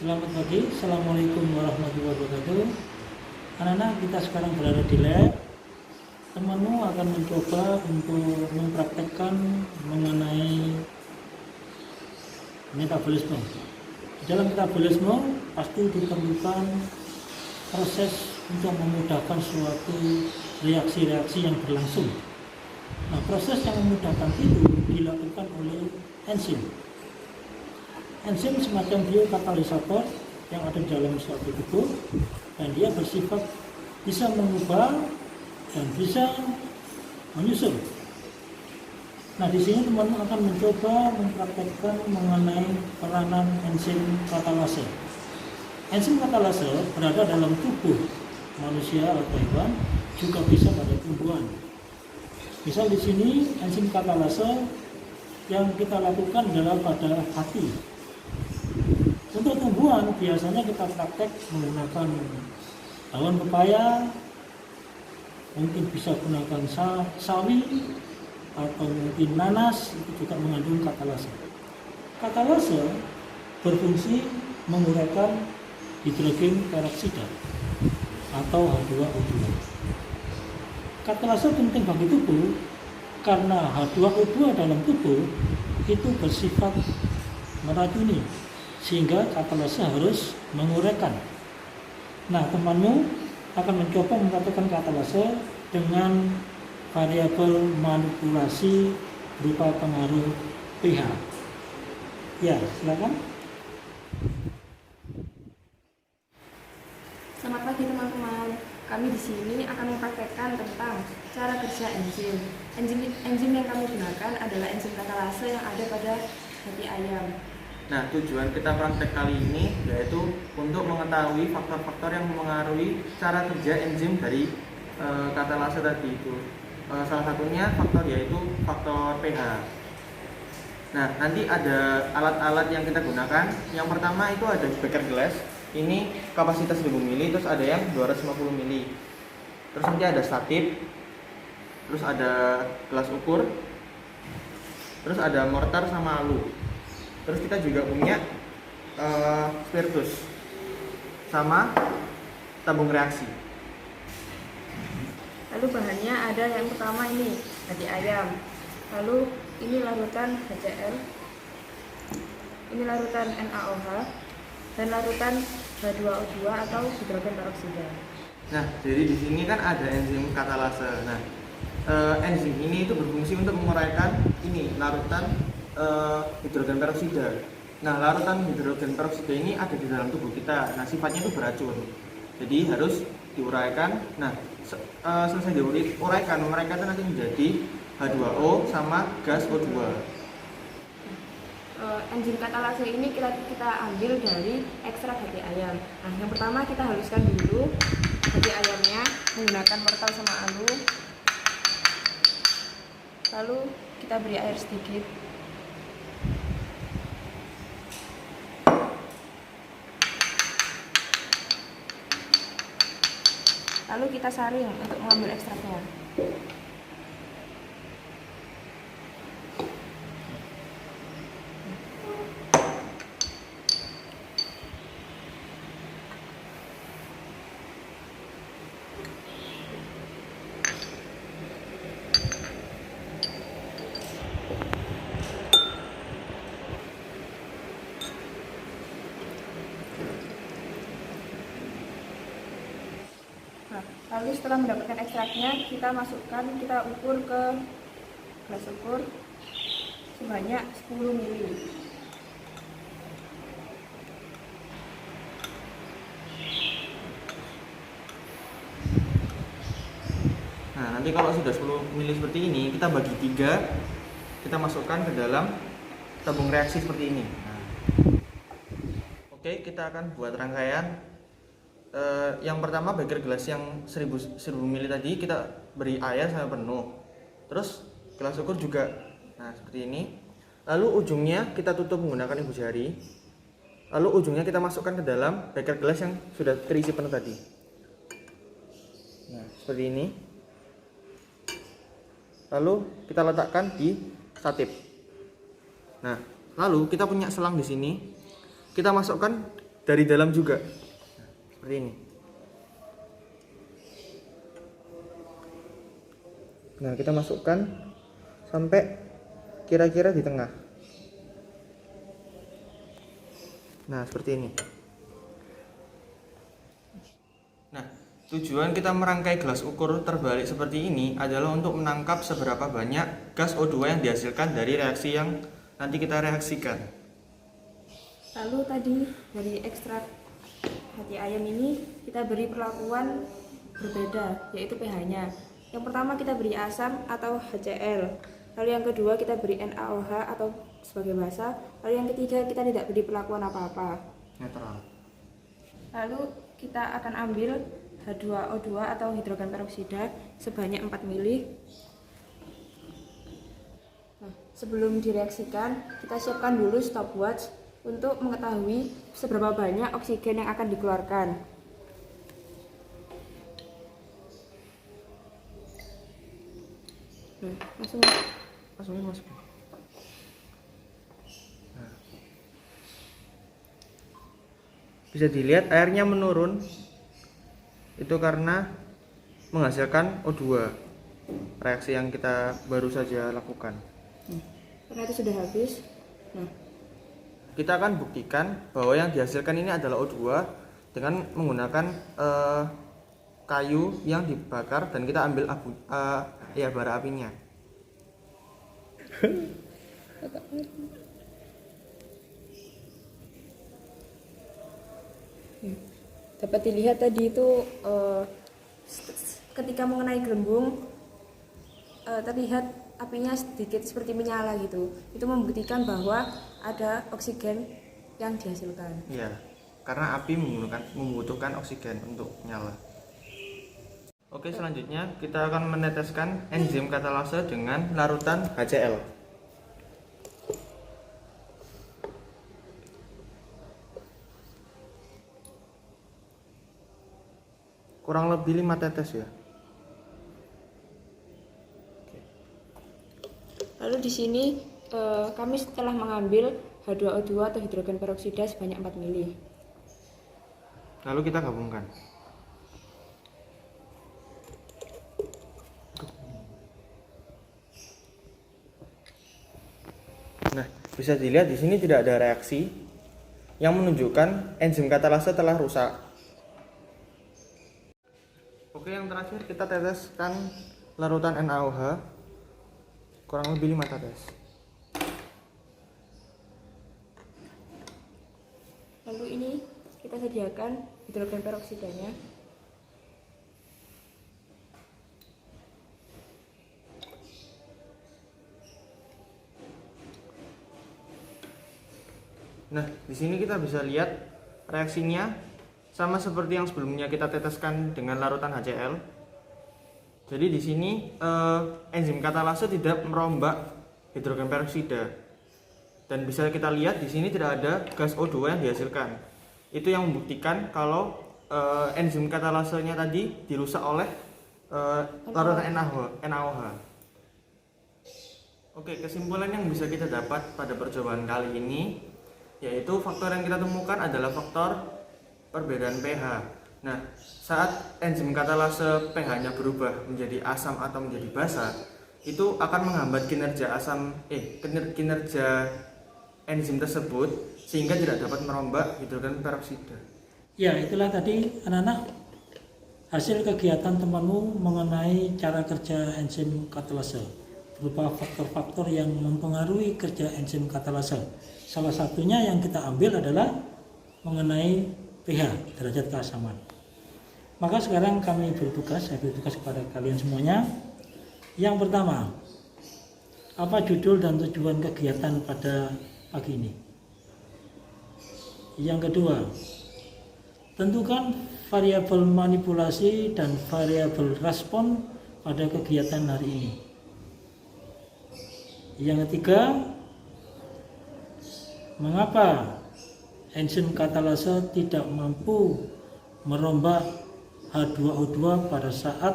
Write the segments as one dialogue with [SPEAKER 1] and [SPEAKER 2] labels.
[SPEAKER 1] Selamat pagi, Assalamualaikum warahmatullahi wabarakatuh. Anak-anak, kita sekarang berada di lab. Temanmu akan mencoba untuk mempraktekkan mengenai metabolisme. Di dalam metabolisme pasti diperlukan proses untuk memudahkan suatu reaksi-reaksi yang berlangsung. Nah, proses yang memudahkan itu dilakukan oleh enzim. Enzim semacam biokatalisator yang ada di dalam suatu tubuh, dan dia bersifat bisa mengubah dan bisa menyusun. Nah, di sini teman akan mencoba mempraktekkan mengenai peranan enzim katalase. Enzim katalase berada dalam tubuh manusia atau hewan, juga bisa pada tumbuhan. Misal di sini enzim katalase yang kita lakukan adalah pada hati. Untuk tumbuhan biasanya kita praktek menggunakan daun pepaya, mungkin bisa gunakan sawi atau mungkin nanas, itu juga mengandung katalase. Katalase berfungsi menguraikan hidrogen peroksida atau H2O2. Katalase penting bagi tubuh karena H2O2 dalam tubuh itu bersifat meracuni, sehingga katalase harus menguraikan. Nah, temanmu akan mencoba mempraktikkan katalase dengan variabel manipulasi berupa pengaruh pH. Ya, silakan.
[SPEAKER 2] Selamat pagi teman-teman. Kami di sini akan mempraktekkan tentang cara kerja enzim. Enzim yang kami gunakan adalah enzim katalase yang ada pada hati ayam.
[SPEAKER 3] Nah, tujuan kita praktek kali ini yaitu untuk mengetahui faktor-faktor yang mempengaruhi cara kerja enzim dari katalase tadi itu. Salah satunya faktor yaitu faktor pH. Nah, nanti ada alat-alat yang kita gunakan. Yang pertama itu ada beker gelas. Ini kapasitas 1000 ml, terus ada yang 250 ml. Terus nanti ada statip. Terus ada gelas ukur. Terus ada mortar sama alu. Terus kita juga punya spiritus sama tabung reaksi.
[SPEAKER 2] Lalu bahannya ada yang pertama ini hati ayam. Lalu ini larutan HCl. Ini larutan NaOH dan larutan H2O2 atau hidrogen peroksida.
[SPEAKER 3] Nah, jadi di sini kan ada enzim katalase. Nah, enzim ini itu berfungsi untuk menguraikan ini larutan hidrogen peroksida. Nah, larutan hidrogen peroksida ini ada di dalam tubuh kita. Nah, sifatnya itu beracun. Jadi harus diuraikan. Nah, selesai diuraikan, mereka itu nanti menjadi H2O sama gas O2.
[SPEAKER 2] Enzim katalase ini kita ambil dari ekstrak hati ayam. Nah, yang pertama kita haluskan dulu hati ayamnya menggunakan mortar sama alu. Lalu kita beri air sedikit. Lalu kita saring untuk mengambil ekstraknya. Lalu setelah mendapatkan ekstraknya, kita masukkan, kita ukur ke gelas ukur sebanyak 10 ml.
[SPEAKER 3] Nah, nanti kalau sudah 10 ml seperti ini, kita bagi 3, kita masukkan ke dalam tabung reaksi seperti ini. Nah, oke, kita akan buat rangkaian. Yang pertama beker gelas yang 1000 ml tadi kita beri air sampai penuh. Terus gelas ukur juga. Nah, seperti ini. Lalu ujungnya kita tutup menggunakan ibu jari. Lalu ujungnya kita masukkan ke dalam beker gelas yang sudah terisi penuh tadi. Nah, seperti ini. Lalu kita letakkan di statip. Nah, lalu kita punya selang di sini. Kita masukkan dari dalam juga. Seperti ini. Nah, kita masukkan sampai kira-kira di tengah. Nah, seperti ini. Nah, tujuan kita merangkai gelas ukur terbalik seperti ini adalah untuk menangkap seberapa banyak gas O2 yang dihasilkan dari reaksi yang nanti kita reaksikan.
[SPEAKER 2] Lalu tadi dari ekstrak hati ayam ini kita beri perlakuan berbeda, yaitu pH-nya. Yang pertama kita beri asam atau HCl. Lalu yang kedua kita beri NaOH atau sebagai basa. Lalu yang ketiga kita tidak beri perlakuan apa-apa.
[SPEAKER 3] Netral.
[SPEAKER 2] Lalu kita akan ambil H2O2 atau hidrogen peroksida sebanyak 4 mili. Nah, sebelum direaksikan, kita siapkan dulu stopwatch untuk mengetahui seberapa banyak oksigen yang akan dikeluarkan. Nah,
[SPEAKER 3] Masukin. Nah. Bisa dilihat airnya menurun. Itu karena menghasilkan O2. Reaksi yang kita baru saja lakukan.
[SPEAKER 2] Karena itu sudah habis. Nah,
[SPEAKER 3] Kita akan buktikan bahwa yang dihasilkan ini adalah O2 dengan menggunakan kayu yang dibakar dan kita ambil bara apinya.
[SPEAKER 2] dapat dilihat tadi itu ketika mengenai gelembung terlihat apinya sedikit seperti menyala gitu. Itu membuktikan bahwa ada oksigen yang dihasilkan.
[SPEAKER 3] Iya, karena api membutuhkan oksigen untuk nyala. Oke, selanjutnya kita akan meneteskan enzim katalase dengan larutan HCl. Kurang lebih 5 tetes ya.
[SPEAKER 2] Lalu di sini kami setelah mengambil H2O2 atau hidrogen peroksida sebanyak 4 mili.
[SPEAKER 3] Lalu kita gabungkan. Nah, bisa dilihat di sini tidak ada reaksi yang menunjukkan enzim katalase telah rusak. Oke, yang terakhir kita teteskan larutan NaOH kurang lebih 5 tetes.
[SPEAKER 2] Lalu ini kita sediakan hidrogen peroksidanya.
[SPEAKER 3] Nah, di sini kita bisa lihat reaksinya sama seperti yang sebelumnya kita teteskan dengan larutan HCl. Jadi di sini enzim katalase tidak merombak hidrogen peroksida. Dan bisa kita lihat di sini tidak ada gas O2 yang dihasilkan. Itu yang membuktikan kalau enzim katalasenya tadi dirusak oleh larutan NaOH. Oke, kesimpulan yang bisa kita dapat pada percobaan kali ini yaitu faktor yang kita temukan adalah faktor perbedaan pH. Nah, saat enzim katalase pH-nya berubah menjadi asam atau menjadi basa, itu akan menghambat kinerja enzim tersebut sehingga tidak dapat merombak hidrogen peroksida.
[SPEAKER 1] Ya, itulah tadi anak-anak hasil kegiatan temanmu mengenai cara kerja enzim katalase berupa faktor-faktor yang mempengaruhi kerja enzim katalase. Salah satunya yang kita ambil adalah mengenai pH, derajat keasaman. Maka sekarang saya beri tugas kepada kalian semuanya. Yang pertama, apa judul dan tujuan kegiatan pada pagi ini? Yang kedua, tentukan variabel manipulasi dan variabel respon pada kegiatan hari ini. Yang ketiga, mengapa enzim katalase tidak mampu merombak H2O2 pada saat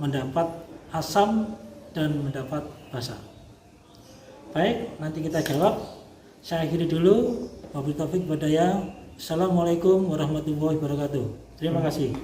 [SPEAKER 1] mendapat asam dan mendapat basa? Baik, nanti kita jawab. Saya akhiri dulu. Wabillahi taufiq wal hidayah. Assalamualaikum warahmatullahi wabarakatuh. Terima kasih.